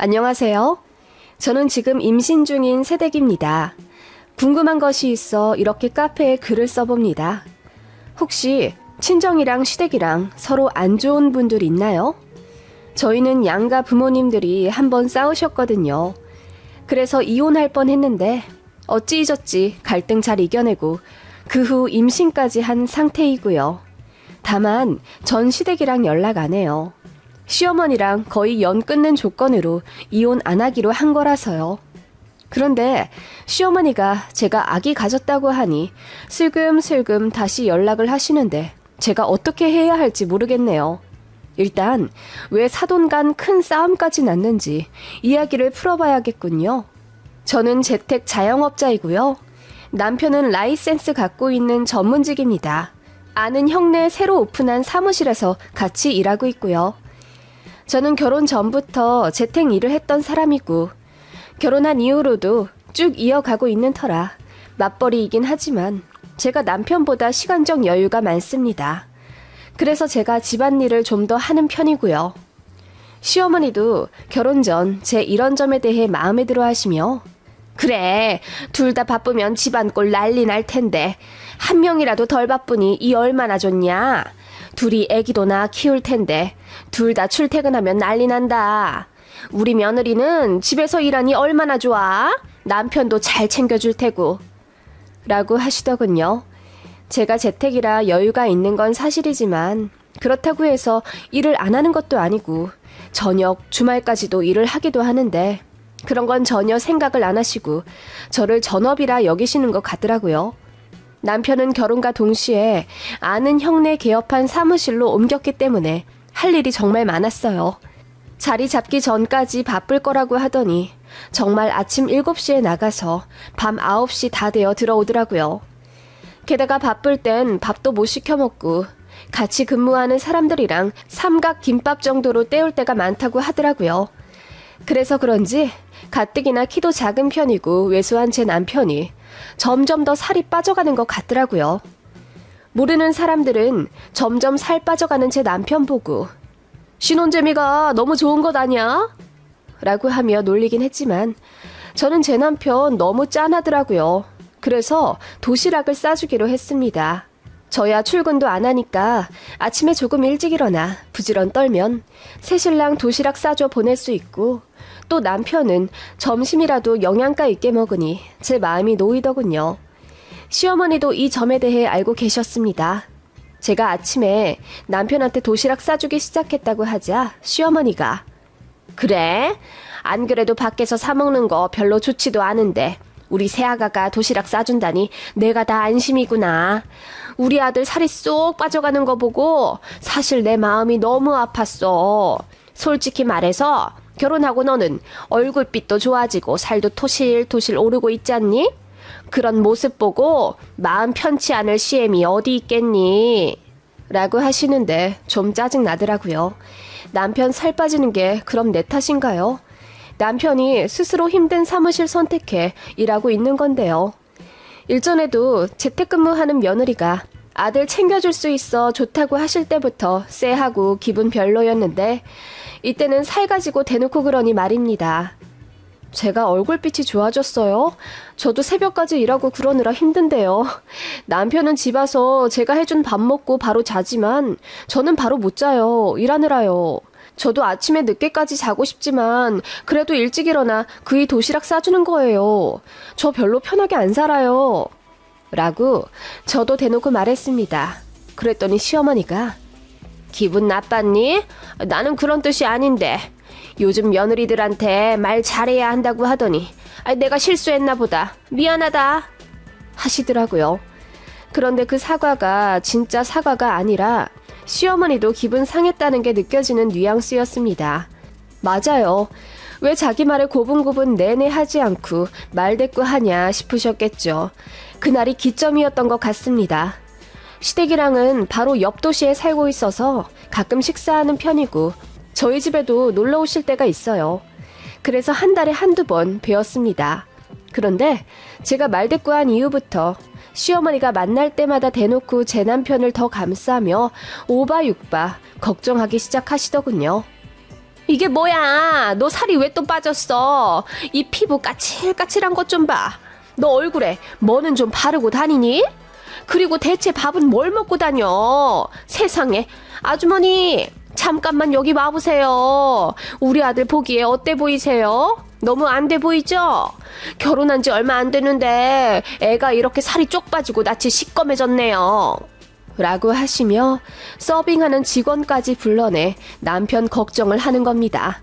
안녕하세요. 저는 지금 임신 중인 새댁입니다. 궁금한 것이 있어 이렇게 카페에 글을 써봅니다. 혹시 친정이랑 시댁이랑 서로 안 좋은 분들 있나요? 저희는 양가 부모님들이 한번 싸우셨거든요. 그래서 이혼할 뻔했는데 어찌저찌 갈등 잘 이겨내고 그 후 임신까지 한 상태이고요. 다만 전 시댁이랑 연락 안 해요. 시어머니랑 거의 연 끊는 조건으로 이혼 안 하기로 한 거라서요. 그런데 시어머니가 제가 아기 가졌다고 하니 슬금슬금 다시 연락을 하시는데 제가 어떻게 해야 할지 모르겠네요. 일단 왜 사돈 간 큰 싸움까지 났는지 이야기를 풀어봐야겠군요. 저는 재택 자영업자이고요. 남편은 라이센스 갖고 있는 전문직입니다. 아는 형네 새로 오픈한 사무실에서 같이 일하고 있고요. 저는 결혼 전부터 재택 일을 했던 사람이고 결혼한 이후로도 쭉 이어가고 있는 터라 맞벌이이긴 하지만 제가 남편보다 시간적 여유가 많습니다. 그래서 제가 집안일을 좀 더 하는 편이고요. 시어머니도 결혼 전 제 이런 점에 대해 마음에 들어 하시며 그래, 둘 다 바쁘면 집안꼴 난리 날 텐데 한 명이라도 덜 바쁘니 이 얼마나 좋냐. 둘이 애기도 낳아 키울 텐데 둘 다 출퇴근하면 난리 난다. 우리 며느리는 집에서 일하니 얼마나 좋아. 남편도 잘 챙겨줄 테고 라고 하시더군요. 제가 재택이라 여유가 있는 건 사실이지만 그렇다고 해서 일을 안 하는 것도 아니고 저녁, 주말까지도 일을 하기도 하는데 그런 건 전혀 생각을 안 하시고 저를 전업이라 여기시는 것 같더라고요. 남편은 결혼과 동시에 아는 형네 개업한 사무실로 옮겼기 때문에 할 일이 정말 많았어요. 자리 잡기 전까지 바쁠 거라고 하더니 정말 아침 7시에 나가서 밤 9시 다 되어 들어오더라고요. 게다가 바쁠 땐 밥도 못 시켜 먹고 같이 근무하는 사람들이랑 삼각 김밥 정도로 때울 때가 많다고 하더라고요. 그래서 그런지 가뜩이나 키도 작은 편이고 왜소한 제 남편이 점점 더 살이 빠져가는 것 같더라고요. 모르는 사람들은 점점 살 빠져가는 제 남편 보고 신혼재미가 너무 좋은 것 아니야? 라고 하며 놀리긴 했지만 저는 제 남편 너무 짠하더라고요. 그래서 도시락을 싸주기로 했습니다. 저야 출근도 안 하니까 아침에 조금 일찍 일어나 부지런 떨면 새신랑 도시락 싸줘 보낼 수 있고 또 남편은 점심이라도 영양가 있게 먹으니 제 마음이 놓이더군요. 시어머니도 이 점에 대해 알고 계셨습니다. 제가 아침에 남편한테 도시락 싸주기 시작했다고 하자 시어머니가 그래? 안 그래도 밖에서 사 먹는 거 별로 좋지도 않은데 우리 새아가가 도시락 싸준다니 내가 다 안심이구나. 우리 아들 살이 쏙 빠져가는 거 보고 사실 내 마음이 너무 아팠어. 솔직히 말해서 결혼하고 너는 얼굴빛도 좋아지고 살도 토실토실 오르고 있잖니? 그런 모습 보고 마음 편치 않을 시엠이 어디 있겠니? 라고 하시는데 좀 짜증나더라고요. 남편 살 빠지는 게 그럼 내 탓인가요? 남편이 스스로 힘든 사무실 선택해 일하고 있는 건데요. 일전에도 재택근무하는 며느리가 아들 챙겨줄 수 있어 좋다고 하실 때부터 쎄하고 기분 별로였는데 이때는 살 가지고 대놓고 그러니 말입니다. 제가 얼굴빛이 좋아졌어요? 저도 새벽까지 일하고 그러느라 힘든데요. 남편은 집 와서 제가 해준 밥 먹고 바로 자지만 저는 바로 못 자요. 일하느라요. 저도 아침에 늦게까지 자고 싶지만 그래도 일찍 일어나 그이 도시락 싸주는 거예요. 저 별로 편하게 안 살아요. 라고 저도 대놓고 말했습니다. 그랬더니 시어머니가 기분 나빴니? 나는 그런 뜻이 아닌데 요즘 며느리들한테 말 잘해야 한다고 하더니 내가 실수했나 보다. 미안하다. 하시더라고요. 그런데 그 사과가 진짜 사과가 아니라 시어머니도 기분 상했다는 게 느껴지는 뉘앙스였습니다. 맞아요. 왜 자기 말을 고분고분 내내 하지 않고 말대꾸 하냐 싶으셨겠죠. 그날이 기점이었던 것 같습니다. 시댁이랑은 바로 옆 도시에 살고 있어서 가끔 식사하는 편이고 저희 집에도 놀러 오실 때가 있어요. 그래서 한 달에 한두 번 뵈었습니다. 그런데 제가 말대꾸한 이후부터 시어머니가 만날 때마다 대놓고 제 남편을 더 감싸며 오바육바 걱정하기 시작하시더군요. 이게 뭐야? 너 살이 왜 또 빠졌어? 이 피부 까칠까칠한 것 좀 봐. 너 얼굴에 뭐는 좀 바르고 다니니? 그리고 대체 밥은 뭘 먹고 다녀? 세상에. 아주머니, 잠깐만 여기 와보세요. 우리 아들 보기에 어때 보이세요? 너무 안 돼 보이죠? 결혼한 지 얼마 안 되는데 애가 이렇게 살이 쪽 빠지고 낯이 시꺼매졌네요. 라고 하시며 서빙하는 직원까지 불러내 남편 걱정을 하는 겁니다.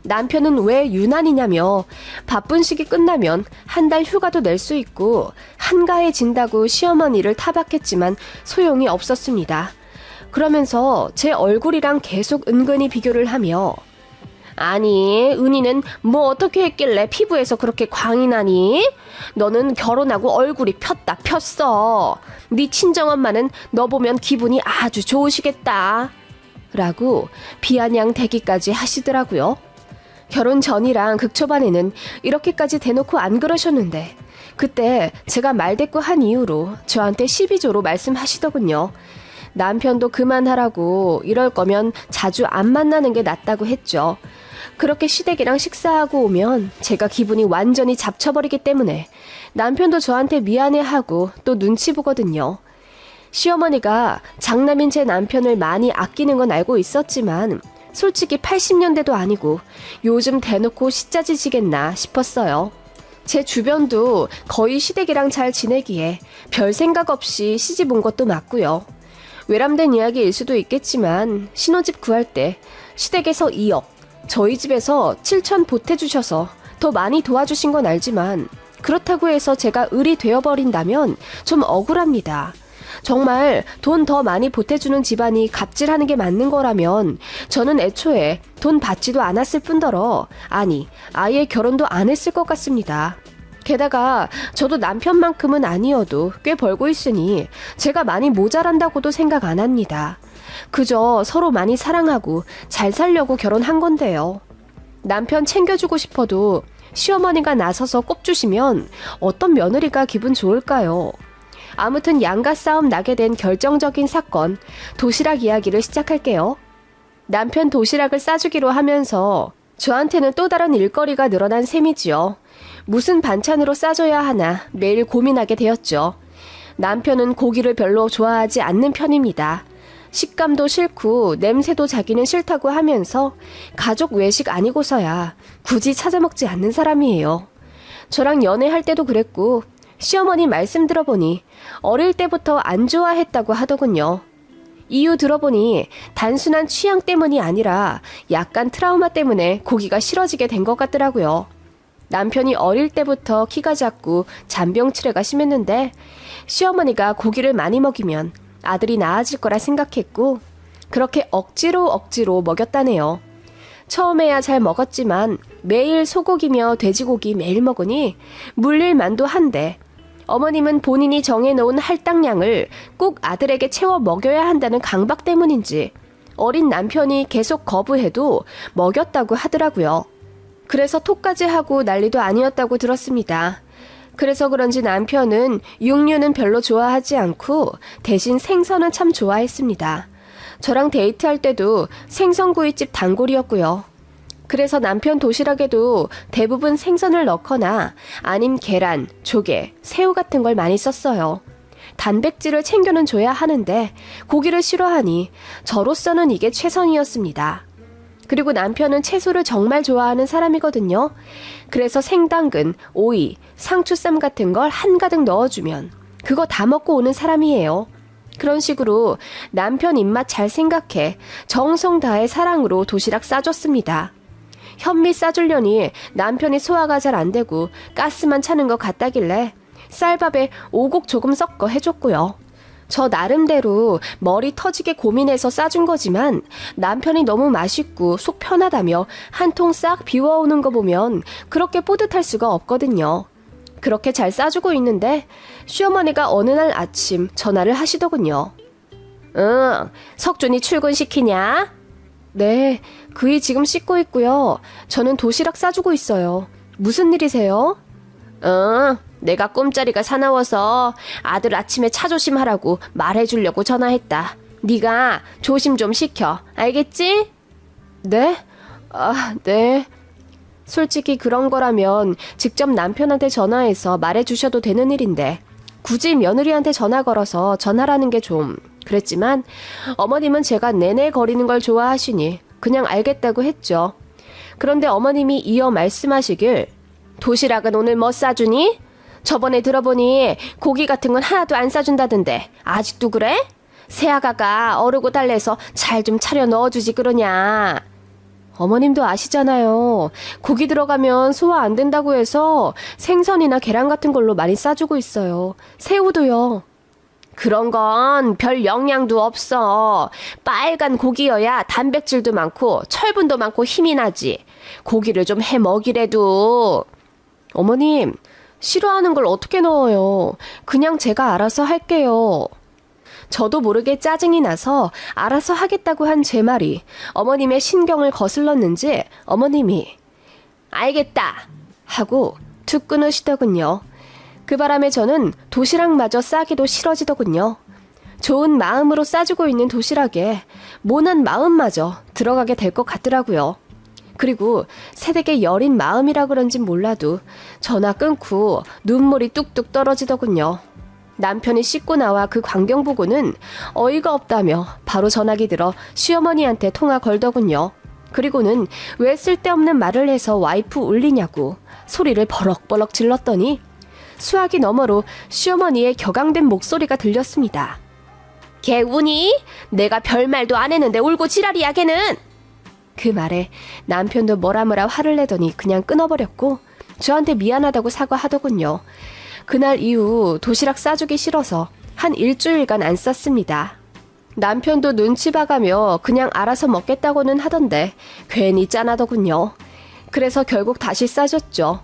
남편은 왜 유난이냐며 바쁜 시기 끝나면 한 달 휴가도 낼 수 있고 한가해진다고 시어머니를 타박했지만 소용이 없었습니다. 그러면서 제 얼굴이랑 계속 은근히 비교를 하며 아니 은희는 뭐 어떻게 했길래 피부에서 그렇게 광이 나니? 너는 결혼하고 얼굴이 폈다 폈어. 네 친정엄마는 너 보면 기분이 아주 좋으시겠다. 라고 비아냥대기까지 하시더라고요. 결혼 전이랑 극초반에는 이렇게까지 대놓고 안 그러셨는데 그때 제가 말대꾸한 이유로 저한테 12조로 말씀하시더군요. 남편도 그만하라고 이럴 거면 자주 안 만나는 게 낫다고 했죠. 그렇게 시댁이랑 식사하고 오면 제가 기분이 완전히 잡쳐버리기 때문에 남편도 저한테 미안해하고 또 눈치 보거든요. 시어머니가 장남인 제 남편을 많이 아끼는 건 알고 있었지만 솔직히 80년대도 아니고 요즘 대놓고 시짜지지겠나 싶었어요. 제 주변도 거의 시댁이랑 잘 지내기에 별 생각 없이 시집 온 것도 맞고요. 외람된 이야기일 수도 있겠지만 신혼집 구할 때 시댁에서 2억, 저희 집에서 7천 보태주셔서 더 많이 도와주신 건 알지만 그렇다고 해서 제가 을이 되어버린다면 좀 억울합니다. 정말 돈 더 많이 보태주는 집안이 갑질하는 게 맞는 거라면 저는 애초에 돈 받지도 않았을 뿐더러 아니 아예 결혼도 안 했을 것 같습니다. 게다가 저도 남편만큼은 아니어도 꽤 벌고 있으니 제가 많이 모자란다고도 생각 안 합니다. 그저 서로 많이 사랑하고 잘 살려고 결혼한 건데요. 남편 챙겨주고 싶어도 시어머니가 나서서 꼽주시면 어떤 며느리가 기분 좋을까요? 아무튼 양가 싸움 나게 된 결정적인 사건, 도시락 이야기를 시작할게요. 남편 도시락을 싸주기로 하면서 저한테는 또 다른 일거리가 늘어난 셈이지요. 무슨 반찬으로 싸줘야 하나 매일 고민하게 되었죠. 남편은 고기를 별로 좋아하지 않는 편입니다. 식감도 싫고 냄새도 자기는 싫다고 하면서 가족 외식 아니고서야 굳이 찾아 먹지 않는 사람이에요. 저랑 연애할 때도 그랬고 시어머니 말씀 들어보니 어릴 때부터 안 좋아했다고 하더군요. 이유 들어보니 단순한 취향 때문이 아니라 약간 트라우마 때문에 고기가 싫어지게 된 것 같더라고요. 남편이 어릴 때부터 키가 작고 잔병치레가 심했는데 시어머니가 고기를 많이 먹이면 아들이 나아질 거라 생각했고 그렇게 억지로 먹였다네요. 처음에야 잘 먹었지만 매일 소고기며 돼지고기 매일 먹으니 물릴 만도 한데 어머님은 본인이 정해놓은 할당량을 꼭 아들에게 채워 먹여야 한다는 강박 때문인지 어린 남편이 계속 거부해도 먹였다고 하더라고요. 그래서 톡까지 하고 난리도 아니었다고 들었습니다. 그래서 그런지 남편은 육류는 별로 좋아하지 않고 대신 생선은 참 좋아했습니다. 저랑 데이트할 때도 생선구이집 단골이었고요. 그래서 남편 도시락에도 대부분 생선을 넣거나 아님 계란, 조개, 새우 같은 걸 많이 썼어요. 단백질을 챙겨는 줘야 하는데 고기를 싫어하니 저로서는 이게 최선이었습니다. 그리고 남편은 채소를 정말 좋아하는 사람이거든요. 그래서 생당근, 오이, 상추쌈 같은 걸 한가득 넣어주면 그거 다 먹고 오는 사람이에요. 그런 식으로 남편 입맛 잘 생각해 정성 다해 사랑으로 도시락 싸줬습니다. 현미 싸주려니 남편이 소화가 잘 안 되고 가스만 차는 것 같다길래 쌀밥에 오곡 조금 섞어 해줬고요. 저 나름대로 머리 터지게 고민해서 싸준 거지만 남편이 너무 맛있고 속 편하다며 한 통 싹 비워오는 거 보면 그렇게 뿌듯할 수가 없거든요. 그렇게 잘 싸주고 있는데 시어머니가 어느 날 아침 전화를 하시더군요. 응, 석준이 출근시키냐? 네, 그이 지금 씻고 있고요. 저는 도시락 싸주고 있어요. 무슨 일이세요? 내가 꿈자리가 사나워서 아들 아침에 차 조심하라고 말해주려고 전화했다. 네가 조심 좀 시켜. 알겠지? 네? 아, 네. 솔직히 그런 거라면 직접 남편한테 전화해서 말해주셔도 되는 일인데 굳이 며느리한테 전화 걸어서 전화라는 게 좀 그랬지만 어머님은 제가 내내 거리는 걸 좋아하시니 그냥 알겠다고 했죠. 그런데 어머님이 이어 말씀하시길 도시락은 오늘 뭐 싸주니? 저번에 들어보니 고기 같은 건 하나도 안 싸준다던데 아직도 그래? 새아가가 어르고 달래서 잘 좀 차려 넣어주지 그러냐. 어머님도 아시잖아요. 고기 들어가면 소화 안 된다고 해서 생선이나 계란 같은 걸로 많이 싸주고 있어요. 새우도요. 그런 건 별 영양도 없어. 빨간 고기여야 단백질도 많고 철분도 많고 힘이 나지. 고기를 좀 해 먹이래도. 어머님, 싫어하는 걸 어떻게 넣어요? 그냥 제가 알아서 할게요. 저도 모르게 짜증이 나서 알아서 하겠다고 한 제 말이 어머님의 신경을 거슬렀는지 어머님이 알겠다 하고 툭 끊으시더군요. 그 바람에 저는 도시락마저 싸기도 싫어지더군요. 좋은 마음으로 싸주고 있는 도시락에 모난 마음마저 들어가게 될 것 같더라고요. 그리고 새댁의 여린 마음이라 그런진 몰라도 전화 끊고 눈물이 뚝뚝 떨어지더군요. 남편이 씻고 나와 그 광경 보고는 어이가 없다며 바로 전화기 들어 시어머니한테 통화 걸더군요. 그리고는 왜 쓸데없는 말을 해서 와이프 울리냐고 소리를 버럭버럭 질렀더니 수화기 너머로 시어머니의 격앙된 목소리가 들렸습니다. 걔 우니? 내가 별말도 안 했는데 울고 지랄이야 걔는. 그 말에 남편도 뭐라 화를 내더니 그냥 끊어버렸고 저한테 미안하다고 사과하더군요. 그날 이후 도시락 싸주기 싫어서 한 일주일간 안 쌌습니다. 남편도 눈치 봐가며 그냥 알아서 먹겠다고는 하던데 괜히 짠하더군요. 그래서 결국 다시 싸줬죠.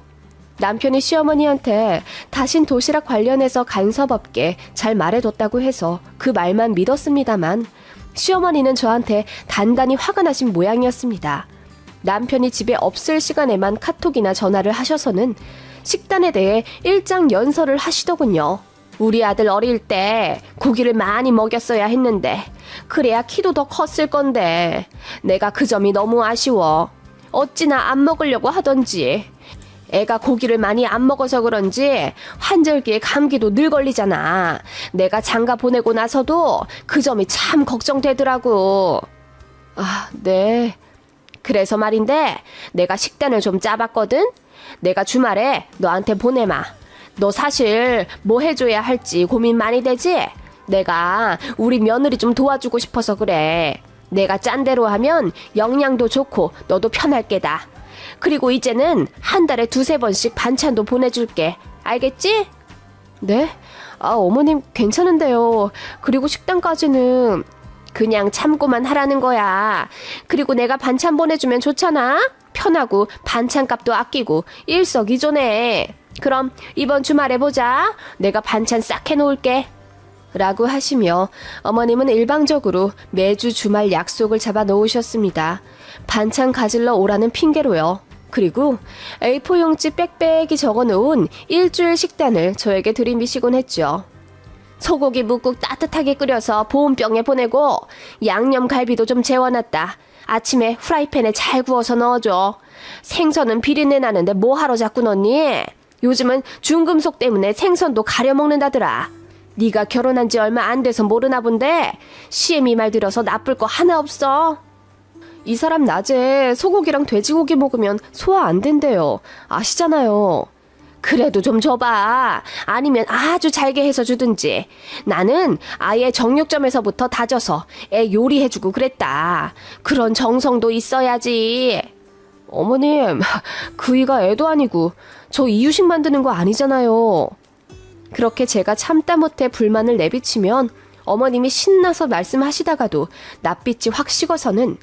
남편이 시어머니한테 다신 도시락 관련해서 간섭 없게 잘 말해뒀다고 해서 그 말만 믿었습니다만 시어머니는 저한테 단단히 화가 나신 모양이었습니다. 남편이 집에 없을 시간에만 카톡이나 전화를 하셔서는 식단에 대해 일장연설을 하시더군요. 우리 아들 어릴 때 고기를 많이 먹였어야 했는데 그래야 키도 더 컸을 건데 내가 그 점이 너무 아쉬워. 어찌나 안 먹으려고 하던지. 애가 고기를 많이 안 먹어서 그런지 환절기에 감기도 늘 걸리잖아. 내가 장가 보내고 나서도 그 점이 참 걱정되더라고. 아, 네. 그래서 말인데 내가 식단을 좀 짜봤거든? 내가 주말에 너한테 보내마. 너 사실 뭐 해줘야 할지 고민 많이 되지? 내가 우리 며느리 좀 도와주고 싶어서 그래. 내가 짠 대로 하면 영양도 좋고 너도 편할 게다. 그리고 이제는 한 달에 2-3번씩 반찬도 보내줄게. 알겠지? 네? 아, 어머님 괜찮은데요. 그리고 식단까지는 그냥 참고만 하라는 거야. 그리고 내가 반찬 보내주면 좋잖아? 편하고 반찬값도 아끼고 일석이조네. 그럼 이번 주말에 보자. 내가 반찬 싹 해놓을게. 라고 하시며 어머님은 일방적으로 매주 주말 약속을 잡아 놓으셨습니다. 반찬 가질러 오라는 핑계로요. 그리고 A4용지 빽빽이 적어놓은 일주일 식단을 저에게 들이미시곤 했죠. 소고기 묵국 따뜻하게 끓여서 보온병에 보내고 양념 갈비도 좀 재워놨다. 아침에 프라이팬에 잘 구워서 넣어줘. 생선은 비린내 나는데 뭐하러 자꾸 넣니? 요즘은 중금속 때문에 생선도 가려 먹는다더라. 네가 결혼한 지 얼마 안 돼서 모르나 본데 시애미 말 들어서 나쁠 거 하나 없어. 이 사람 낮에 소고기랑 돼지고기 먹으면 소화 안 된대요. 아시잖아요. 그래도 좀 줘봐. 아니면 아주 잘게 해서 주든지. 나는 아예 정육점에서부터 다져서 애 요리해주고 그랬다. 그런 정성도 있어야지. 어머님, 그이가 애도 아니고 저 이유식 만드는 거 아니잖아요. 그렇게 제가 참다 못해 불만을 내비치면 어머님이 신나서 말씀하시다가도 낯빛이 확 식어서는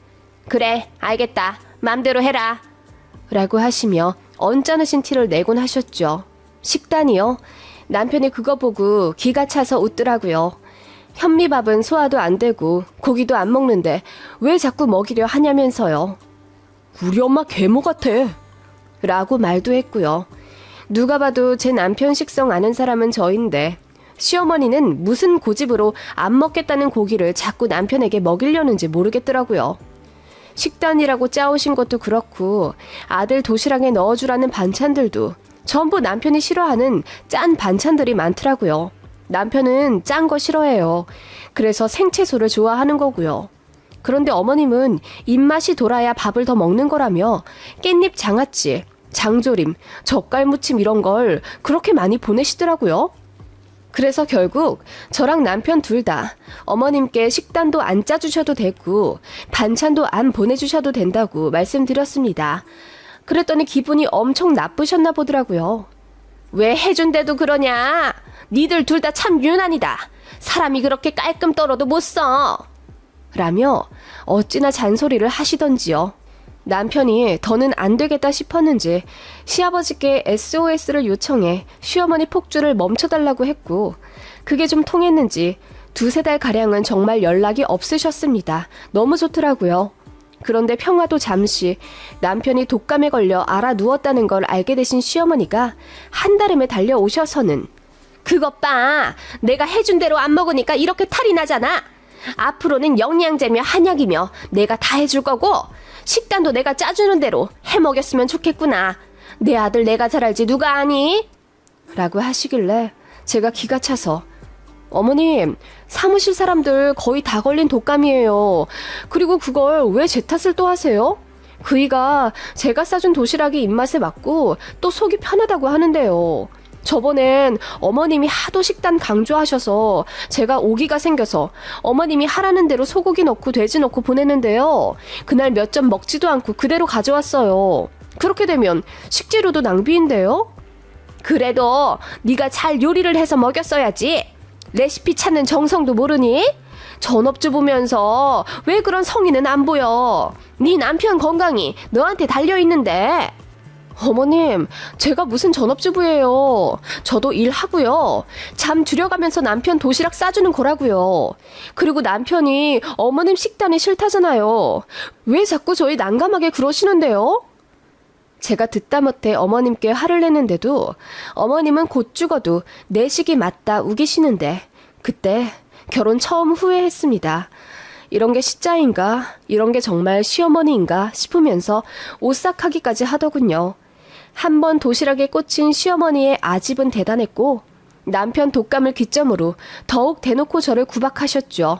그래, 알겠다. 맘대로 해라. 라고 하시며 언짢으신 티를 내곤 하셨죠. 식단이요? 남편이 그거 보고 기가 차서 웃더라고요. 현미밥은 소화도 안 되고 고기도 안 먹는데 왜 자꾸 먹이려 하냐면서요. 우리 엄마 계모 같아. 라고 말도 했고요. 누가 봐도 제 남편 식성 아는 사람은 저인데 시어머니는 무슨 고집으로 안 먹겠다는 고기를 자꾸 남편에게 먹이려는지 모르겠더라고요. 식단이라고 짜오신 것도 그렇고 아들 도시락에 넣어주라는 반찬들도 전부 남편이 싫어하는 짠 반찬들이 많더라고요. 남편은 짠 거 싫어해요. 그래서 생채소를 좋아하는 거고요. 그런데 어머님은 입맛이 돌아야 밥을 더 먹는 거라며 깻잎 장아찌, 장조림, 젓갈무침 이런 걸 그렇게 많이 보내시더라고요. 그래서 결국 저랑 남편 둘 다 어머님께 식단도 안 짜주셔도 되고 반찬도 안 보내주셔도 된다고 말씀드렸습니다. 그랬더니 기분이 엄청 나쁘셨나 보더라고요. 왜 해준대도 그러냐? 니들 둘 다 참 유난이다. 사람이 그렇게 깔끔 떨어도 못 써. 라며 어찌나 잔소리를 하시던지요. 남편이 더는 안 되겠다 싶었는지 시아버지께 SOS를 요청해 시어머니 폭주를 멈춰달라고 했고 그게 좀 통했는지 2-3달 가량은 정말 연락이 없으셨습니다. 너무 좋더라고요. 그런데 평화도 잠시 남편이 독감에 걸려 알아 누웠다는 걸 알게 되신 시어머니가 한달음에 달려오셔서는 그것 봐. 내가 해준 대로 안 먹으니까 이렇게 탈이 나잖아. 앞으로는 영양제며 한약이며 내가 다 해줄 거고 식단도 내가 짜주는 대로 해먹였으면 좋겠구나. 내 아들 내가 잘 알지 누가 아니? 라고 하시길래 제가 기가 차서 어머님, 사무실 사람들 거의 다 걸린 독감이에요. 그리고 그걸 왜 제 탓을 또 하세요? 그이가 제가 싸준 도시락이 입맛에 맞고 또 속이 편하다고 하는데요. 저번엔 어머님이 하도 식단 강조하셔서 제가 오기가 생겨서 어머님이 하라는 대로 소고기 넣고 돼지 넣고 보냈는데요. 그날 몇 점 먹지도 않고 그대로 가져왔어요. 그렇게 되면 식재료도 낭비인데요. 그래도 네가 잘 요리를 해서 먹였어야지. 레시피 찾는 정성도 모르니? 전업주부면서 왜 그런 성의는 안 보여? 네 남편 건강이 너한테 달려있는데. 어머님, 제가 무슨 전업주부예요. 저도 일하고요. 잠 줄여가면서 남편 도시락 싸주는 거라고요. 그리고 남편이 어머님 식단이 싫다잖아요. 왜 자꾸 저희 난감하게 그러시는데요? 제가 듣다 못해 어머님께 화를 내는데도 어머님은 곧 죽어도 내 식이 맞다 우기시는데 그때 결혼 처음 후회했습니다. 이런 게 시자인가? 이런 게 정말 시어머니인가? 싶으면서 오싹하기까지 하더군요. 한 번 도시락에 꽂힌 시어머니의 아집은 대단했고 남편 독감을 기점으로 더욱 대놓고 저를 구박하셨죠.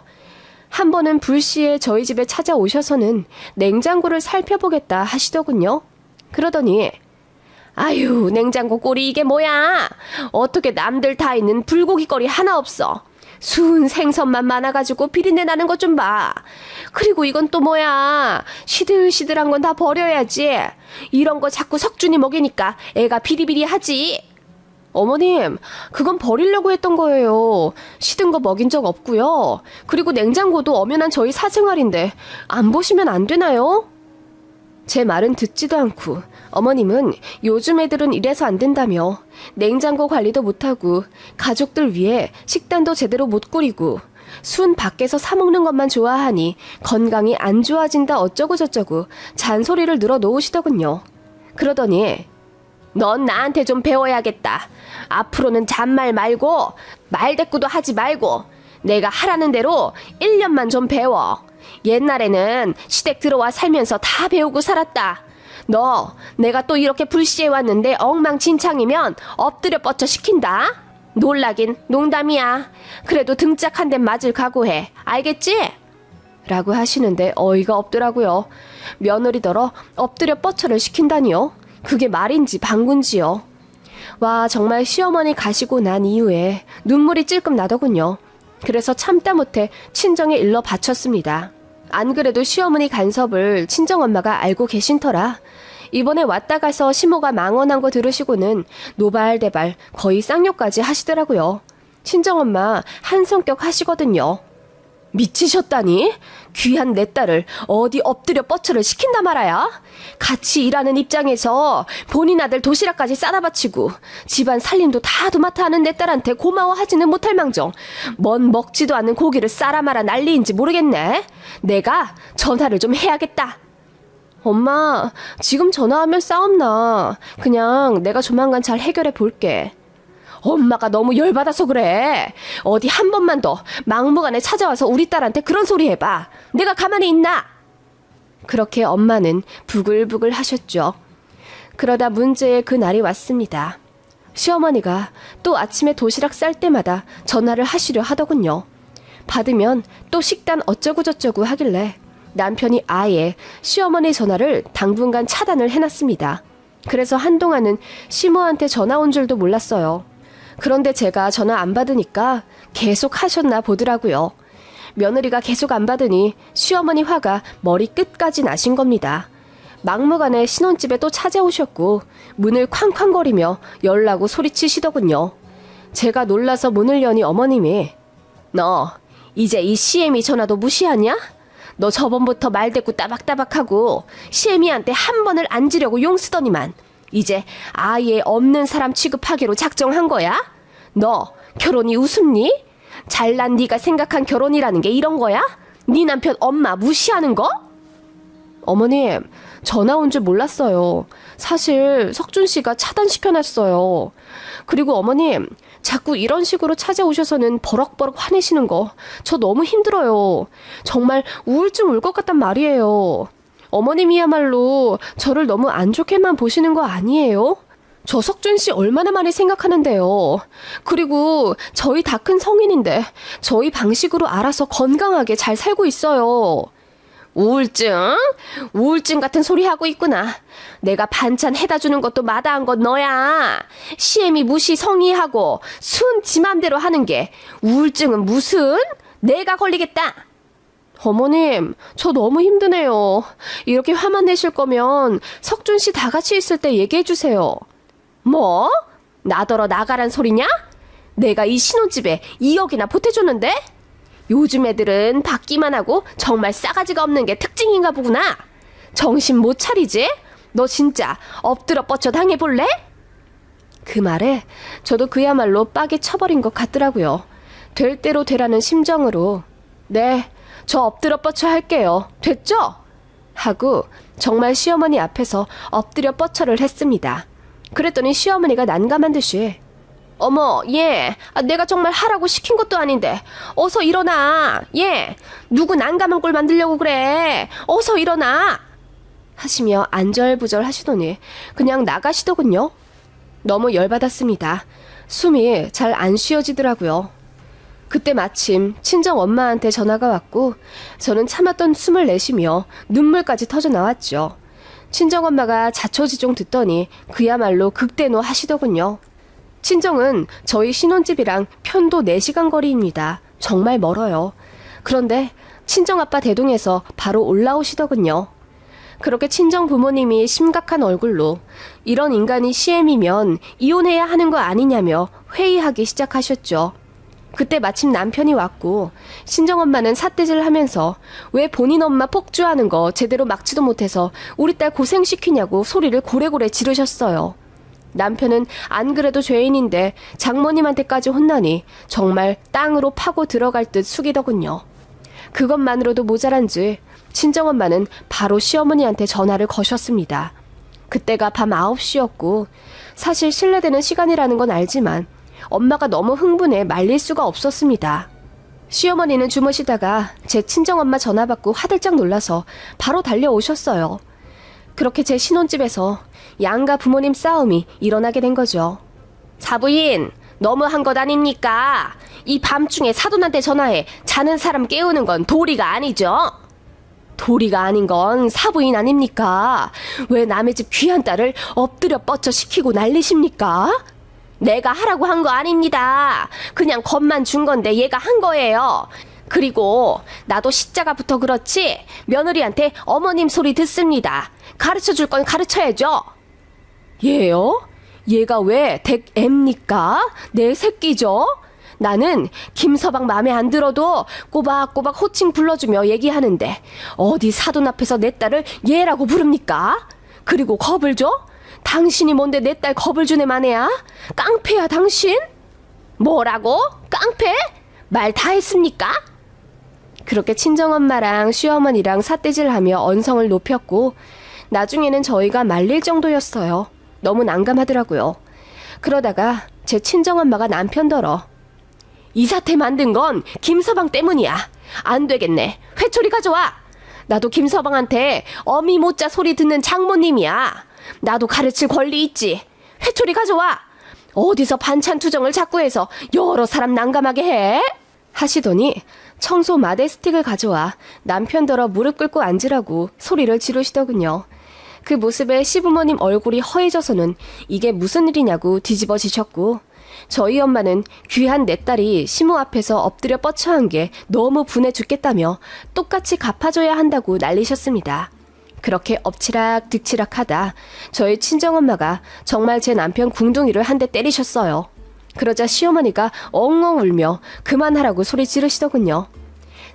한 번은 불시에 저희 집에 찾아오셔서는 냉장고를 살펴보겠다 하시더군요. 그러더니 아유 냉장고 꼴이 이게 뭐야? 어떻게 남들 다 있는 불고기거리 하나 없어? 수은 생선만 많아가지고 비린내 나는 것 좀 봐. 그리고 이건 또 뭐야? 시들시들한 건 다 버려야지. 이런 거 자꾸 석준이 먹이니까 애가 비리비리하지. 어머님, 그건 버리려고 했던 거예요. 시든 거 먹인 적 없고요. 그리고 냉장고도 엄연한 저희 사생활인데 안 보시면 안 되나요? 제 말은 듣지도 않고 어머님은 요즘 애들은 이래서 안 된다며 냉장고 관리도 못하고 가족들 위해 식단도 제대로 못 꾸리고 순 밖에서 사 먹는 것만 좋아하니 건강이 안 좋아진다 어쩌고 저쩌고 잔소리를 늘어놓으시더군요. 그러더니 넌 나한테 좀 배워야겠다. 앞으로는 잔말 말고 말대꾸도 하지 말고 내가 하라는 대로 1년만 좀 배워. 옛날에는 시댁 들어와 살면서 다 배우고 살았다. 너 내가 또 이렇게 불시에 왔는데 엉망진창이면 엎드려 뻗쳐 시킨다. 놀라긴 농담이야. 그래도 등짝 한 대 맞을 각오해. 알겠지? 라고 하시는데 어이가 없더라고요. 며느리더러 엎드려 뻗쳐를 시킨다니요. 그게 말인지 방군지요. 와 정말 시어머니 가시고 난 이후에 눈물이 찔끔 나더군요. 그래서 참다 못해 친정에 일러 바쳤습니다. 안 그래도 시어머니 간섭을 친정엄마가 알고 계신 터라 이번에 왔다 가서 시모가 망언한 거 들으시고는 노발대발 거의 쌍욕까지 하시더라고요. 친정엄마 한성격 하시거든요. 미치셨다니? 귀한 내 딸을 어디 엎드려 뻗쳐를 시킨다 말아야? 같이 일하는 입장에서 본인 아들 도시락까지 싸다 바치고 집안 살림도 다 도맡아 하는 내 딸한테 고마워하지는 못할 망정 뭔 먹지도 않는 고기를 싸라 마라 난리인지 모르겠네. 내가 전화를 좀 해야겠다. 엄마, 지금 전화하면 싸움나. 그냥 내가 조만간 잘 해결해 볼게. 엄마가 너무 열받아서 그래. 어디 한 번만 더 막무가내 찾아와서 우리 딸한테 그런 소리 해봐. 내가 가만히 있나? 그렇게 엄마는 부글부글 하셨죠. 그러다 문제의 그 날이 왔습니다. 시어머니가 또 아침에 도시락 쌀 때마다 전화를 하시려 하더군요. 받으면 또 식단 어쩌고저쩌고 하길래 남편이 아예 시어머니 전화를 당분간 차단을 해놨습니다. 그래서 한동안은 시모한테 전화 온 줄도 몰랐어요. 그런데 제가 전화 안 받으니까 계속 하셨나 보더라고요. 며느리가 계속 안 받으니 시어머니 화가 머리 끝까지 나신 겁니다. 막무가내 신혼집에 또 찾아오셨고 문을 쾅쾅거리며 열라고 소리치시더군요. 제가 놀라서 문을 여니 어머님이 너 이제 이 시애미 전화도 무시하냐? 너 저번부터 말대꾸 따박따박하고 시애미한테 한 번을 앉으려고 용쓰더니만 이제 아예 없는 사람 취급하기로 작정한 거야? 너 결혼이 우습니? 잘난 네가 생각한 결혼이라는 게 이런 거야? 네 남편 엄마 무시하는 거? 어머님, 전화 온 줄 몰랐어요. 사실 석준 씨가 차단시켜놨어요. 그리고 어머님, 자꾸 이런 식으로 찾아오셔서는 버럭버럭 화내시는 거 저 너무 힘들어요. 정말 우울증 올 것 같단 말이에요. 어머님이야말로 저를 너무 안 좋게만 보시는 거 아니에요? 저 석준 씨 얼마나 많이 생각하는데요. 그리고 저희 다 큰 성인인데 저희 방식으로 알아서 건강하게 잘 살고 있어요. 우울증? 우울증 같은 소리 하고 있구나. 내가 반찬 해다 주는 것도 마다한 건 너야. 시애미 무시 성의하고 순 지 맘대로 하는 게 우울증은 무슨? 내가 걸리겠다. 어머님, 저 너무 힘드네요. 이렇게 화만 내실 거면 석준 씨 다 같이 있을 때 얘기해 주세요. 뭐? 나더러 나가란 소리냐? 내가 이 신혼집에 2억이나 보태줬는데? 요즘 애들은 받기만 하고 정말 싸가지가 없는 게 특징인가 보구나. 정신 못 차리지? 너 진짜 엎드려 뻗쳐 당해볼래? 그 말에 저도 그야말로 빡이 쳐버린 것 같더라고요. 될 대로 되라는 심정으로 네, 저 엎드려 뻗쳐 할게요. 됐죠? 하고 정말 시어머니 앞에서 엎드려 뻗쳐를 했습니다. 그랬더니 시어머니가 난감한 듯이 어머, 얘, 내가 정말 하라고 시킨 것도 아닌데 어서 일어나. 얘, 누구 난감한 꼴 만들려고 그래. 어서 일어나. 하시며 안절부절 하시더니 그냥 나가시더군요. 너무 열받았습니다. 숨이 잘 안 쉬어지더라고요. 그때 마침 친정 엄마한테 전화가 왔고 저는 참았던 숨을 내쉬며 눈물까지 터져 나왔죠. 친정엄마가 자초지종 듣더니 그야말로 극대노 하시더군요. 친정은 저희 신혼집이랑 편도 4시간 거리입니다. 정말 멀어요. 그런데 친정아빠 대동에서 바로 올라오시더군요. 그렇게 친정 부모님이 심각한 얼굴로 이런 인간이 시엠이면 이혼해야 하는 거 아니냐며 회의하기 시작하셨죠. 그때 마침 남편이 왔고 친정엄마는 삿대질 하면서 왜 본인 엄마 폭주하는 거 제대로 막지도 못해서 우리 딸 고생시키냐고 소리를 고래고래 지르셨어요. 남편은 안 그래도 죄인인데 장모님한테까지 혼나니 정말 땅으로 파고 들어갈 듯 숙이더군요. 그것만으로도 모자란지 친정엄마는 바로 시어머니한테 전화를 거셨습니다. 그때가 밤 9시였고 사실 실례되는 시간이라는 건 알지만 엄마가 너무 흥분해 말릴 수가 없었습니다. 시어머니는 주무시다가 제 친정엄마 전화 받고 화들짝 놀라서 바로 달려오셨어요. 그렇게 제 신혼집에서 양가 부모님 싸움이 일어나게 된 거죠. 사부인, 너무한 것 아닙니까? 이 밤중에 사돈한테 전화해 자는 사람 깨우는 건 도리가 아니죠? 도리가 아닌 건 사부인 아닙니까? 왜 남의 집 귀한 딸을 엎드려 뻗쳐 시키고 난리십니까? 내가 하라고 한 거 아닙니다. 그냥 겁만 준 건데 얘가 한 거예요. 그리고 나도 십자가부터 그렇지 며느리한테 어머님 소리 듣습니다. 가르쳐줄 건 가르쳐야죠. 얘요? 얘가 왜 댁앱니까? 내 새끼죠? 나는 김서방 맘에 안 들어도 꼬박꼬박 호칭 불러주며 얘기하는데 어디 사돈 앞에서 내 딸을 얘라고 부릅니까? 그리고 겁을 줘? 당신이 뭔데 내 딸 겁을 주네 마네야? 깡패야 당신? 뭐라고? 깡패? 말 다 했습니까? 그렇게 친정엄마랑 시어머니랑 삿대질하며 언성을 높였고 나중에는 저희가 말릴 정도였어요. 너무 난감하더라고요. 그러다가 제 친정엄마가 남편더러 이 사태 만든 건 김서방 때문이야. 안 되겠네. 회초리 가져와. 나도 김서방한테 어미 못자 소리 듣는 장모님이야. 나도 가르칠 권리 있지. 회초리 가져와. 어디서 반찬 투정을 자꾸 해서 여러 사람 난감하게 해? 하시더니 청소 마대 스틱을 가져와 남편더러 무릎 꿇고 앉으라고 소리를 지르시더군요. 그 모습에 시부모님 얼굴이 허해져서는 이게 무슨 일이냐고 뒤집어지셨고, 저희 엄마는 귀한 내 딸이 시모 앞에서 엎드려 뻗쳐한 게 너무 분해 죽겠다며 똑같이 갚아줘야 한다고 난리셨습니다. 그렇게 엎치락 득치락 하다 저희 친정엄마가 정말 제 남편 궁둥이를 한 대 때리셨어요. 그러자 시어머니가 엉엉 울며 그만하라고 소리 지르시더군요.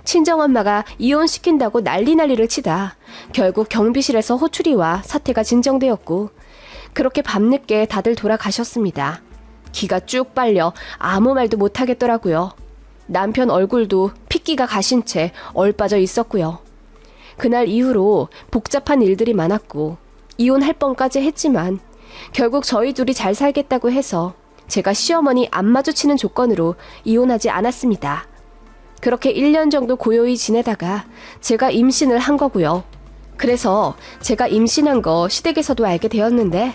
친정엄마가 이혼시킨다고 난리를 치다 결국 경비실에서 호출이 와 사태가 진정되었고, 그렇게 밤늦게 다들 돌아가셨습니다. 기가 쭉 빨려 아무 말도 못하겠더라고요. 남편 얼굴도 핏기가 가신 채 얼빠져 있었고요. 그날 이후로 복잡한 일들이 많았고 이혼할 뻔까지 했지만 결국 저희 둘이 잘 살겠다고 해서 제가 시어머니 안 마주치는 조건으로 이혼하지 않았습니다. 그렇게 1년 정도 고요히 지내다가 제가 임신을 한 거고요. 그래서 제가 임신한 거 시댁에서도 알게 되었는데,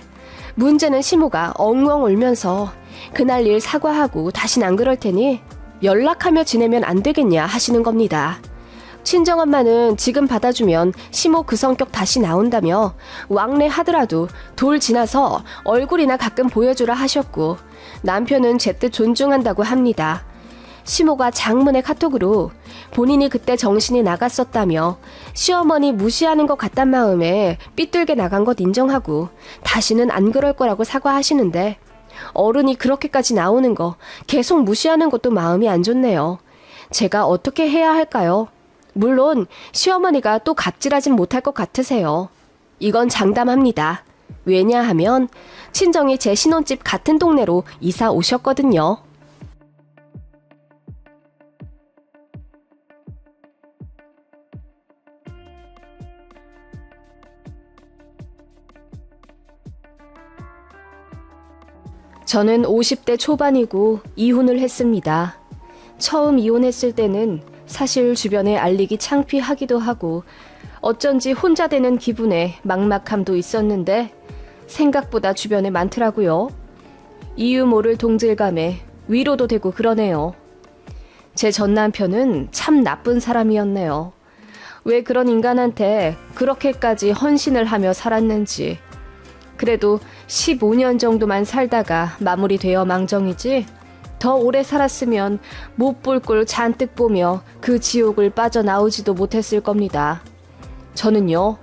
문제는 시모가 엉엉 울면서 그날 일 사과하고 다신 안 그럴 테니 연락하며 지내면 안 되겠냐 하시는 겁니다. 친정엄마는 지금 받아주면 시모 그 성격 다시 나온다며 왕래하더라도 돌 지나서 얼굴이나 가끔 보여주라 하셨고, 남편은 제 뜻 존중한다고 합니다. 시모가 장문의 카톡으로 본인이 그때 정신이 나갔었다며 시어머니 무시하는 것 같단 마음에 삐뚤게 나간 것 인정하고 다시는 안 그럴 거라고 사과하시는데, 어른이 그렇게까지 나오는 거 계속 무시하는 것도 마음이 안 좋네요. 제가 어떻게 해야 할까요? 물론 시어머니가 또 갑질하진 못할 것 같으세요. 이건 장담합니다. 왜냐하면 친정이 제 신혼집 같은 동네로 이사 오셨거든요. 저는 50대 초반이고 이혼을 했습니다. 처음 이혼했을 때는 사실 주변에 알리기 창피하기도 하고 어쩐지 혼자 되는 기분에 막막함도 있었는데 생각보다 주변에 많더라고요. 이유 모를 동질감에 위로도 되고 그러네요. 제 전 남편은 참 나쁜 사람이었네요. 왜 그런 인간한테 그렇게까지 헌신을 하며 살았는지. 그래도 15년 정도만 살다가 마무리되어 망정이지, 더 오래 살았으면 못 볼 꼴 잔뜩 보며 그 지옥을 빠져나오지도 못했을 겁니다. 저는요,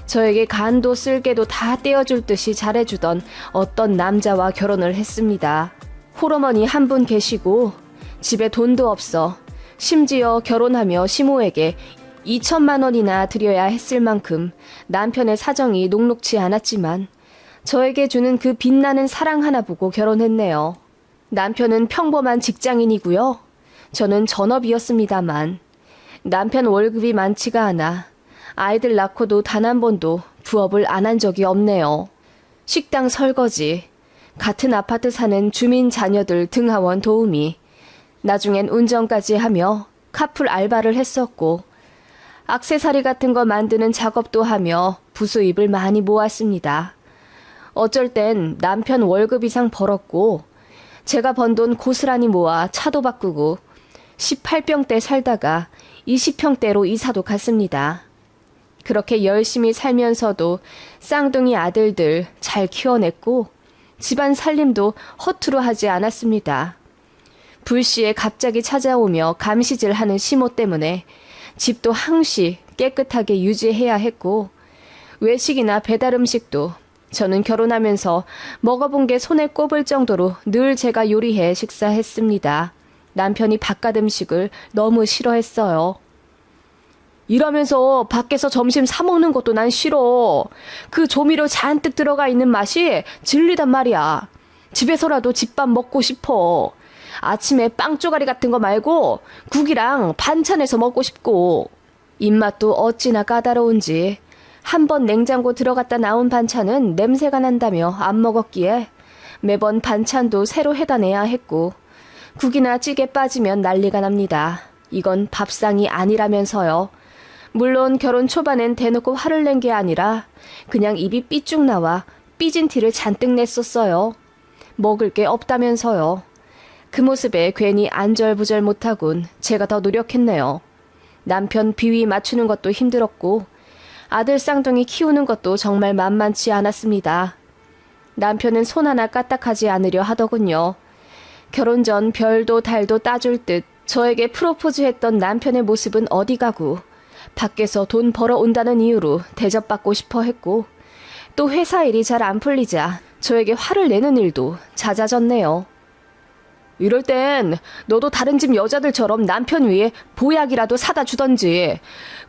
저에게 간도 쓸개도 다 떼어줄 듯이 잘해주던 어떤 남자와 결혼을 했습니다. 홀어머니 한 분 계시고 집에 돈도 없어 심지어 결혼하며 시모에게 2천만 원이나 드려야 했을 만큼 남편의 사정이 녹록지 않았지만 저에게 주는 그 빛나는 사랑 하나 보고 결혼했네요. 남편은 평범한 직장인이고요. 저는 전업이었습니다만 남편 월급이 많지가 않아 아이들 낳고도 단 한 번도 부업을 안 한 적이 없네요. 식당 설거지, 같은 아파트 사는 주민 자녀들 등하원 도우미, 나중엔 운전까지 하며 카풀 알바를 했었고 액세서리 같은 거 만드는 작업도 하며 부수입을 많이 모았습니다. 어쩔 땐 남편 월급 이상 벌었고 제가 번 돈 고스란히 모아 차도 바꾸고 18평대 살다가 20평대로 이사도 갔습니다. 그렇게 열심히 살면서도 쌍둥이 아들들 잘 키워냈고 집안 살림도 허투루 하지 않았습니다. 불시에 갑자기 찾아오며 감시질하는 시모 때문에 집도 항시 깨끗하게 유지해야 했고 외식이나 배달 음식도 저는 결혼하면서 먹어본 게 손에 꼽을 정도로 늘 제가 요리해 식사했습니다. 남편이 바깥 음식을 너무 싫어했어요. 일하면서 밖에서 점심 사 먹는 것도 난 싫어. 그 조미료 잔뜩 들어가 있는 맛이 질리단 말이야. 집에서라도 집밥 먹고 싶어. 아침에 빵 쪼가리 같은 거 말고 국이랑 반찬에서 먹고 싶고. 입맛도 어찌나 까다로운지 한 번 냉장고 들어갔다 나온 반찬은 냄새가 난다며 안 먹었기에 매번 반찬도 새로 해다 내야 했고 국이나 찌개 빠지면 난리가 납니다. 이건 밥상이 아니라면서요. 물론 결혼 초반엔 대놓고 화를 낸 게 아니라 그냥 입이 삐쭉 나와 삐진 티를 잔뜩 냈었어요. 먹을 게 없다면서요. 그 모습에 괜히 안절부절 못하곤 제가 더 노력했네요. 남편 비위 맞추는 것도 힘들었고 아들 쌍둥이 키우는 것도 정말 만만치 않았습니다. 남편은 손 하나 까딱하지 않으려 하더군요. 결혼 전 별도 달도 따줄 듯 저에게 프로포즈했던 남편의 모습은 어디 가고 밖에서 돈 벌어온다는 이유로 대접받고 싶어 했고 또 회사 일이 잘 안 풀리자 저에게 화를 내는 일도 잦아졌네요. 이럴 땐 너도 다른 집 여자들처럼 남편 위에 보약이라도 사다 주던지.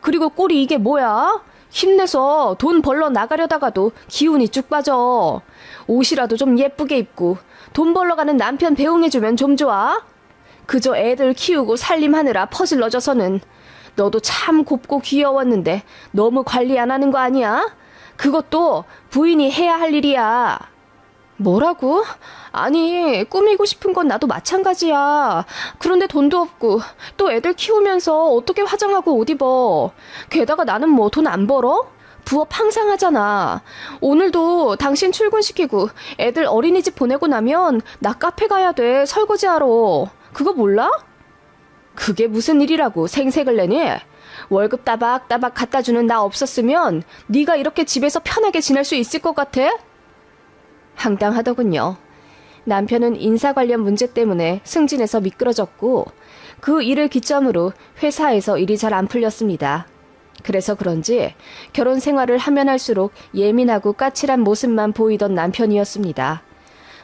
그리고 꼴이 이게 뭐야? 힘내서 돈 벌러 나가려다가도 기운이 쭉 빠져. 옷이라도 좀 예쁘게 입고 돈 벌러 가는 남편 배웅해주면 좀 좋아? 그저 애들 키우고 살림하느라 퍼질러져서는 너도 참 곱고 귀여웠는데 너무 관리 안 하는 거 아니야? 그것도 부인이 해야 할 일이야. 뭐라고? 아니, 꾸미고 싶은 건 나도 마찬가지야. 그런데 돈도 없고 또 애들 키우면서 어떻게 화장하고 옷 입어. 게다가 나는 뭐 돈 안 벌어? 부업 항상 하잖아. 오늘도 당신 출근시키고 애들 어린이집 보내고 나면 나 카페 가야 돼. 설거지하러. 그거 몰라? 그게 무슨 일이라고 생색을 내니? 월급 따박따박 갖다 주는 나 없었으면 네가 이렇게 집에서 편하게 지낼 수 있을 것 같아? 황당하더군요. 남편은 인사 관련 문제 때문에 승진해서 미끄러졌고 그 일을 기점으로 회사에서 일이 잘 안 풀렸습니다. 그래서 그런지 결혼 생활을 하면 할수록 예민하고 까칠한 모습만 보이던 남편이었습니다.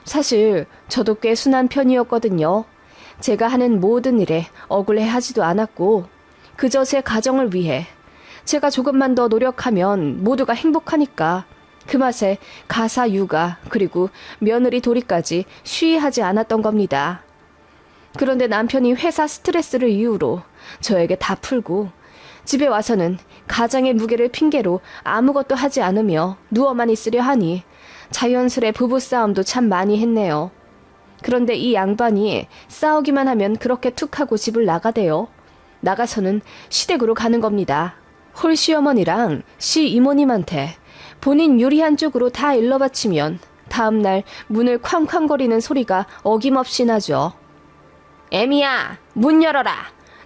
사실 저도 꽤 순한 편이었거든요. 제가 하는 모든 일에 억울해하지도 않았고 그저 제 가정을 위해 제가 조금만 더 노력하면 모두가 행복하니까 그 맛에 가사 육아 그리고 며느리 도리까지 쉬이하지 않았던 겁니다. 그런데 남편이 회사 스트레스를 이유로 저에게 다 풀고 집에 와서는 가장의 무게를 핑계로 아무것도 하지 않으며 누워만 있으려 하니 자연스레 부부싸움도 참 많이 했네요. 그런데 이 양반이 싸우기만 하면 그렇게 툭 하고 집을 나가대요. 나가서는 시댁으로 가는 겁니다. 홀 시어머니랑 시 이모님한테 본인 유리한 쪽으로 다 일러바치면 다음날 문을 쾅쾅거리는 소리가 어김없이 나죠. 애미야, 문 열어라.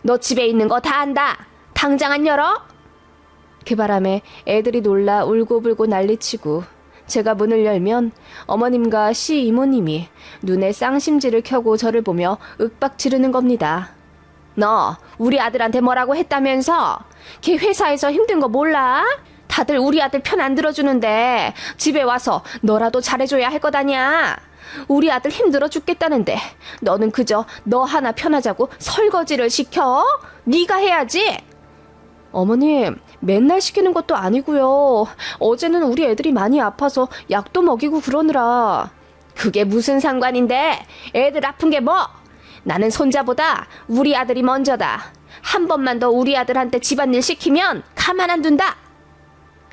너 집에 있는 거 다 안다. 당장 안 열어? 그 바람에 애들이 놀라 울고불고 난리치고 제가 문을 열면 어머님과 시 이모님이 눈에 쌍심지를 켜고 저를 보며 윽박 지르는 겁니다. 너 우리 아들한테 뭐라고 했다면서? 걔 회사에서 힘든 거 몰라? 다들 우리 아들 편 안 들어주는데 집에 와서 너라도 잘해줘야 할 것 아냐? 우리 아들 힘들어 죽겠다는데 너는 그저 너 하나 편하자고 설거지를 시켜? 네가 해야지. 어머님, 맨날 시키는 것도 아니고요. 어제는 우리 애들이 많이 아파서 약도 먹이고 그러느라. 그게 무슨 상관인데? 애들 아픈 게 뭐? 나는 손자보다 우리 아들이 먼저다. 한 번만 더 우리 아들한테 집안일 시키면 가만 안 둔다.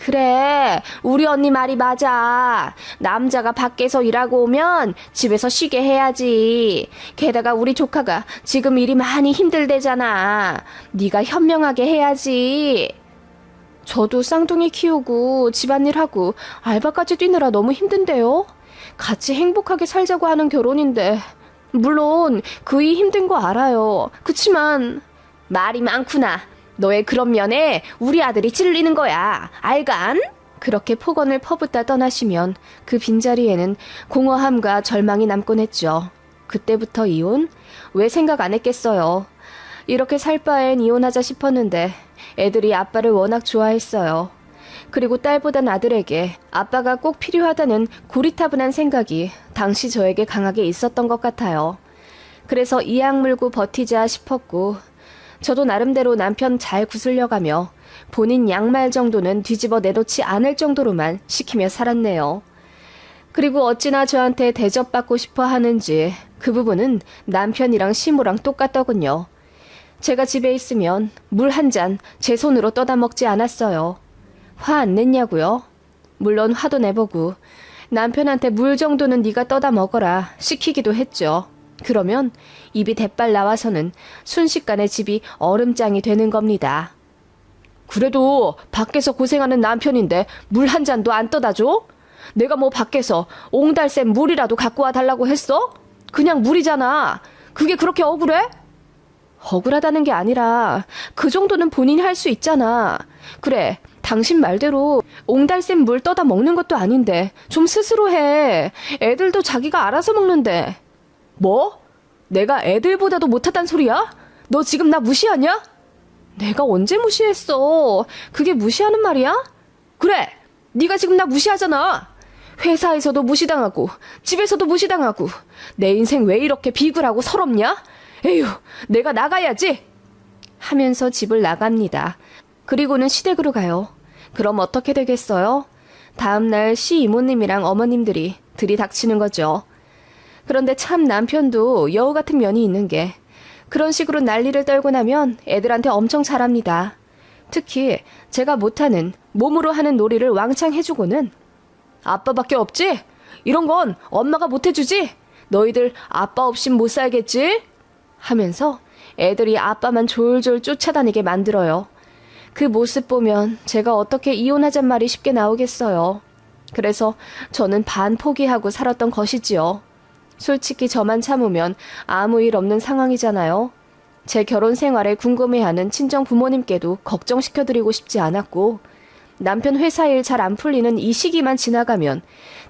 그래, 우리 언니 말이 맞아. 남자가 밖에서 일하고 오면 집에서 쉬게 해야지. 게다가 우리 조카가 지금 일이 많이 힘들대잖아. 네가 현명하게 해야지. 저도 쌍둥이 키우고 집안일하고 알바까지 뛰느라 너무 힘든데요. 같이 행복하게 살자고 하는 결혼인데 물론 그이 힘든 거 알아요. 그치만 말이 많구나. 너의 그런 면에 우리 아들이 찔리는 거야. 알간? 그렇게 폭언을 퍼붓다 떠나시면 그 빈자리에는 공허함과 절망이 남곤 했죠. 그때부터 이혼? 왜 생각 안 했겠어요. 이렇게 살 바엔 이혼하자 싶었는데 애들이 아빠를 워낙 좋아했어요. 그리고 딸보단 아들에게 아빠가 꼭 필요하다는 고리타분한 생각이 당시 저에게 강하게 있었던 것 같아요. 그래서 이악 물고 버티자 싶었고 저도 나름대로 남편 잘 구슬려가며 본인 양말 정도는 뒤집어 내놓지 않을 정도로만 시키며 살았네요. 그리고 어찌나 저한테 대접받고 싶어 하는지 그 부분은 남편이랑 시모랑 똑같더군요. 제가 집에 있으면 물 한 잔 제 손으로 떠다 먹지 않았어요. 화 안 냈냐고요? 물론 화도 내보고 남편한테 물 정도는 네가 떠다 먹어라 시키기도 했죠. 그러면 입이 대빨 나와서는 순식간에 집이 얼음장이 되는 겁니다. 그래도 밖에서 고생하는 남편인데 물 한 잔도 안 떠다 줘? 내가 뭐 밖에서 옹달샘 물이라도 갖고 와 달라고 했어? 그냥 물이잖아. 그게 그렇게 억울해? 억울하다는 게 아니라 그 정도는 본인이 할 수 있잖아. 그래, 당신 말대로 옹달샘 물 떠다 먹는 것도 아닌데 좀 스스로 해. 애들도 자기가 알아서 먹는데. 뭐? 내가 애들보다도 못하단 소리야? 너 지금 나 무시하냐? 내가 언제 무시했어? 그게 무시하는 말이야? 그래, 네가 지금 나 무시하잖아. 회사에서도 무시당하고 집에서도 무시당하고 내 인생 왜 이렇게 비굴하고 서럽냐? 에휴, 내가 나가야지 하면서 집을 나갑니다. 그리고는 시댁으로 가요. 그럼 어떻게 되겠어요? 다음날 시이모님이랑 어머님들이 들이닥치는 거죠. 그런데 참 남편도 여우 같은 면이 있는 게 그런 식으로 난리를 떨고 나면 애들한테 엄청 잘합니다. 특히 제가 못하는 몸으로 하는 놀이를 왕창 해주고는 아빠밖에 없지? 이런 건 엄마가 못해주지? 너희들 아빠 없인 못 살겠지? 하면서 애들이 아빠만 졸졸 쫓아다니게 만들어요. 그 모습 보면 제가 어떻게 이혼하잔 말이 쉽게 나오겠어요. 그래서 저는 반 포기하고 살았던 것이지요. 솔직히 저만 참으면 아무 일 없는 상황이잖아요. 제 결혼 생활에 궁금해하는 친정 부모님께도 걱정시켜드리고 싶지 않았고 남편 회사 일 잘 안 풀리는 이 시기만 지나가면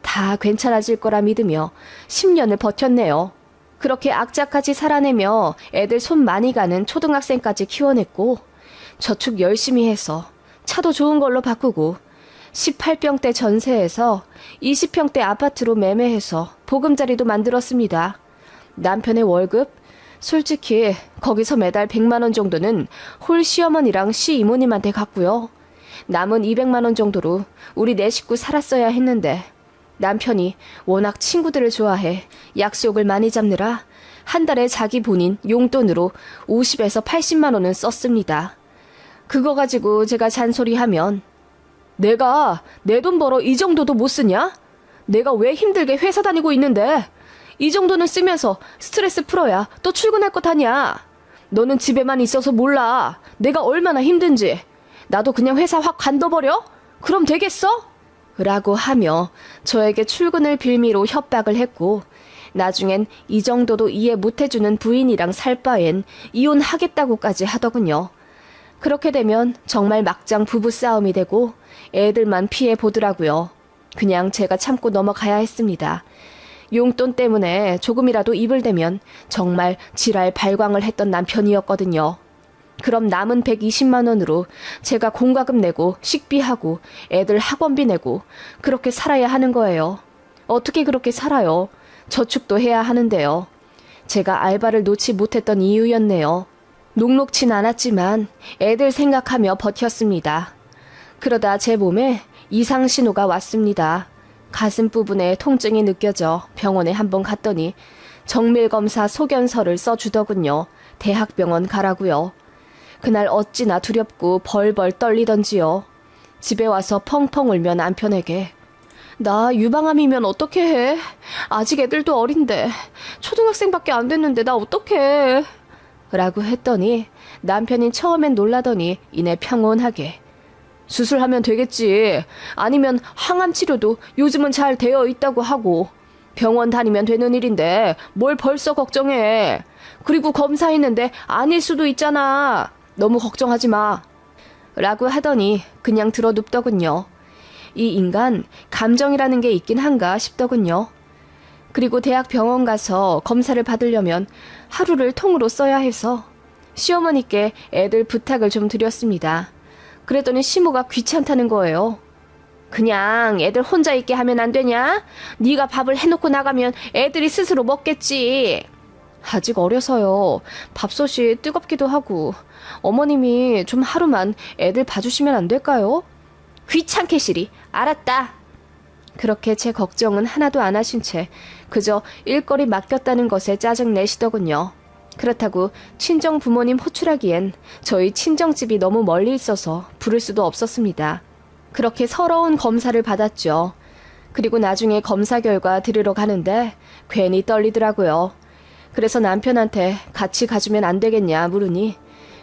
다 괜찮아질 거라 믿으며 10년을 버텼네요. 그렇게 악착같이 살아내며 애들 손 많이 가는 초등학생까지 키워냈고 저축 열심히 해서 차도 좋은 걸로 바꾸고 18평대 전세에서 20평대 아파트로 매매해서 보금자리도 만들었습니다. 남편의 월급? 솔직히 거기서 매달 100만 원 정도는 홀 시어머니랑 시이모님한테 갔고요. 남은 200만 원 정도로 우리 네 식구 살았어야 했는데 남편이 워낙 친구들을 좋아해 약속을 많이 잡느라 한 달에 자기 본인 용돈으로 50에서 80만 원은 썼습니다. 그거 가지고 제가 잔소리하면 내가 내 돈 벌어 이 정도도 못 쓰냐? 내가 왜 힘들게 회사 다니고 있는데 이 정도는 쓰면서 스트레스 풀어야 또 출근할 것 하냐? 너는 집에만 있어서 몰라. 내가 얼마나 힘든지. 나도 그냥 회사 확 관둬버려? 그럼 되겠어? 라고 하며 저에게 출근을 빌미로 협박을 했고 나중엔 이 정도도 이해 못해주는 부인이랑 살 바엔 이혼하겠다고까지 하더군요. 그렇게 되면 정말 막장 부부싸움이 되고 애들만 피해 보더라고요. 그냥 제가 참고 넘어가야 했습니다. 용돈 때문에 조금이라도 입을 대면 정말 지랄 발광을 했던 남편이었거든요. 그럼 남은 120만 원으로 제가 공과금 내고 식비하고 애들 학원비 내고 그렇게 살아야 하는 거예요. 어떻게 그렇게 살아요? 저축도 해야 하는데요. 제가 알바를 놓지 못했던 이유였네요. 녹록진 않았지만 애들 생각하며 버텼습니다. 그러다 제 몸에 이상 신호가 왔습니다. 가슴 부분에 통증이 느껴져 병원에 한번 갔더니 정밀검사 소견서를 써주더군요. 대학병원 가라고요. 그날 어찌나 두렵고 벌벌 떨리던지요. 집에 와서 펑펑 울며 남편에게 나 유방암이면 어떻게 해? 아직 애들도 어린데 초등학생밖에 안 됐는데 나 어떡해? 라고 했더니 남편이 처음엔 놀라더니 이내 평온하게 수술하면 되겠지. 아니면 항암 치료도 요즘은 잘 되어 있다고 하고 병원 다니면 되는 일인데 뭘 벌써 걱정해. 그리고 검사했는데 아닐 수도 있잖아. 너무 걱정하지 마. 라고 하더니 그냥 들어눕더군요. 이 인간 감정이라는 게 있긴 한가 싶더군요. 그리고 대학 병원 가서 검사를 받으려면 하루를 통으로 써야 해서 시어머니께 애들 부탁을 좀 드렸습니다. 그랬더니 시모가 귀찮다는 거예요. 그냥 애들 혼자 있게 하면 안 되냐? 네가 밥을 해놓고 나가면 애들이 스스로 먹겠지. 아직 어려서요. 밥솥이 뜨겁기도 하고 어머님이 좀 하루만 애들 봐주시면 안 될까요? 귀찮게 시리. 알았다. 그렇게 제 걱정은 하나도 안 하신 채 그저 일거리 맡겼다는 것에 짜증내시더군요. 그렇다고 친정 부모님 호출하기엔 저희 친정집이 너무 멀리 있어서 부를 수도 없었습니다. 그렇게 서러운 검사를 받았죠. 그리고 나중에 검사 결과 들으러 가는데 괜히 떨리더라고요. 그래서 남편한테 같이 가주면 안 되겠냐 물으니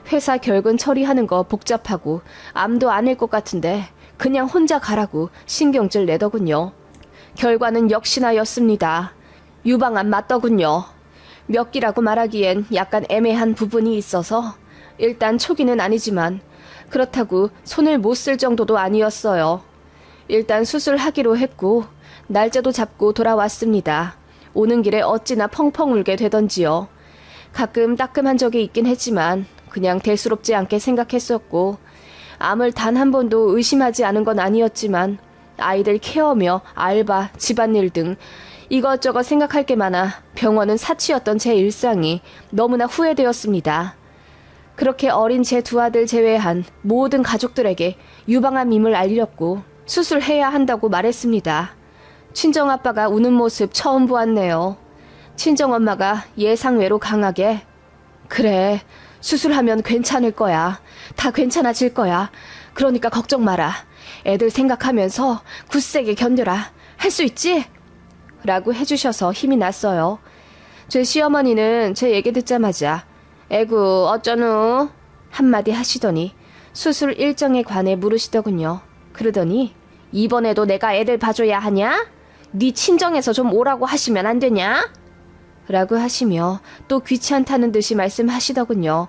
회사 결근 처리하는 거 복잡하고 암도 아닐 것 같은데 그냥 혼자 가라고 신경질 내더군요. 결과는 역시나 였습니다. 유방암 맞더군요. 몇 기라고 말하기엔 약간 애매한 부분이 있어서 일단 초기는 아니지만 그렇다고 손을 못 쓸 정도도 아니었어요. 일단 수술하기로 했고 날짜도 잡고 돌아왔습니다. 오는 길에 어찌나 펑펑 울게 되던지요. 가끔 따끔한 적이 있긴 했지만 그냥 대수롭지 않게 생각했었고 암을 단 한 번도 의심하지 않은 건 아니었지만 아이들 케어며 알바, 집안일 등 이것저것 생각할 게 많아 병원은 사치였던 제 일상이 너무나 후회되었습니다. 그렇게 어린 제 두 아들 제외한 모든 가족들에게 유방암임을 알렸고 수술해야 한다고 말했습니다. 친정아빠가 우는 모습 처음 보았네요. 친정엄마가 예상외로 강하게 그래, 수술하면 괜찮을 거야. 다 괜찮아질 거야. 그러니까 걱정 마라. 애들 생각하면서 굳세게 견뎌라. 할 수 있지? 라고 해주셔서 힘이 났어요. 제 시어머니는 제 얘기 듣자마자 에구 어쩌누? 한마디 하시더니 수술 일정에 관해 물으시더군요. 그러더니 이번에도 내가 애들 봐줘야 하냐? 네 친정에서 좀 오라고 하시면 안 되냐? 라고 하시며 또 귀찮다는 듯이 말씀하시더군요.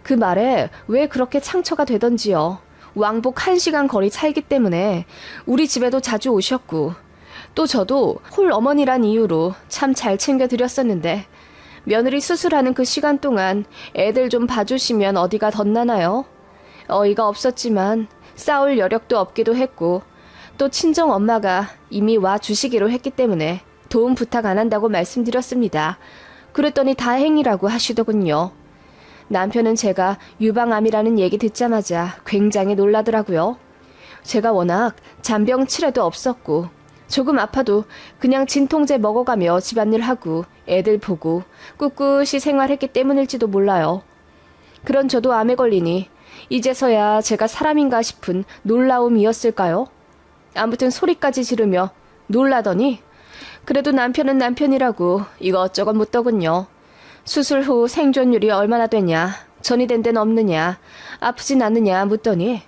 그 말에 왜 그렇게 상처가 되던지요. 왕복 1시간 거리 차이기 때문에 우리 집에도 자주 오셨고 또 저도 홀 어머니란 이유로 참 잘 챙겨드렸었는데 며느리 수술하는 그 시간 동안 애들 좀 봐주시면 어디가 덧나나요? 어이가 없었지만 싸울 여력도 없기도 했고 또 친정 엄마가 이미 와 주시기로 했기 때문에 도움 부탁 안 한다고 말씀드렸습니다. 그랬더니 다행이라고 하시더군요. 남편은 제가 유방암이라는 얘기 듣자마자 굉장히 놀라더라고요. 제가 워낙 잔병 치레도 없었고 조금 아파도 그냥 진통제 먹어가며 집안일 하고 애들 보고 꿋꿋이 생활했기 때문일지도 몰라요. 그런 저도 암에 걸리니 이제서야 제가 사람인가 싶은 놀라움이었을까요? 아무튼 소리까지 지르며 놀라더니 그래도 남편은 남편이라고 이것저것 묻더군요. 수술 후 생존율이 얼마나 되냐, 전이 된 데는 없느냐, 아프진 않느냐 묻더니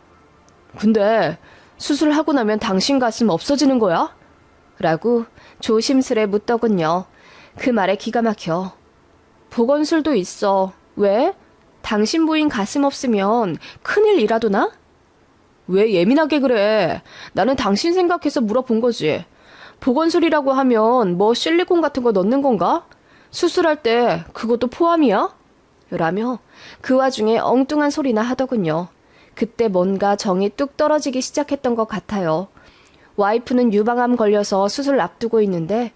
근데 수술하고 나면 당신 가슴 없어지는 거야? 라고 조심스레 묻더군요. 그 말에 기가 막혀. 보건술도 있어. 왜? 당신 부인 가슴 없으면 큰일 이라도나? 왜 예민하게 그래? 나는 당신 생각해서 물어본 거지. 보건술이라고 하면 뭐 실리콘 같은 거 넣는 건가? 수술할 때 그것도 포함이야? 라며 그 와중에 엉뚱한 소리나 하더군요. 그때 뭔가 정이 뚝 떨어지기 시작했던 것 같아요. 와이프는 유방암 걸려서 수술 앞두고 있는데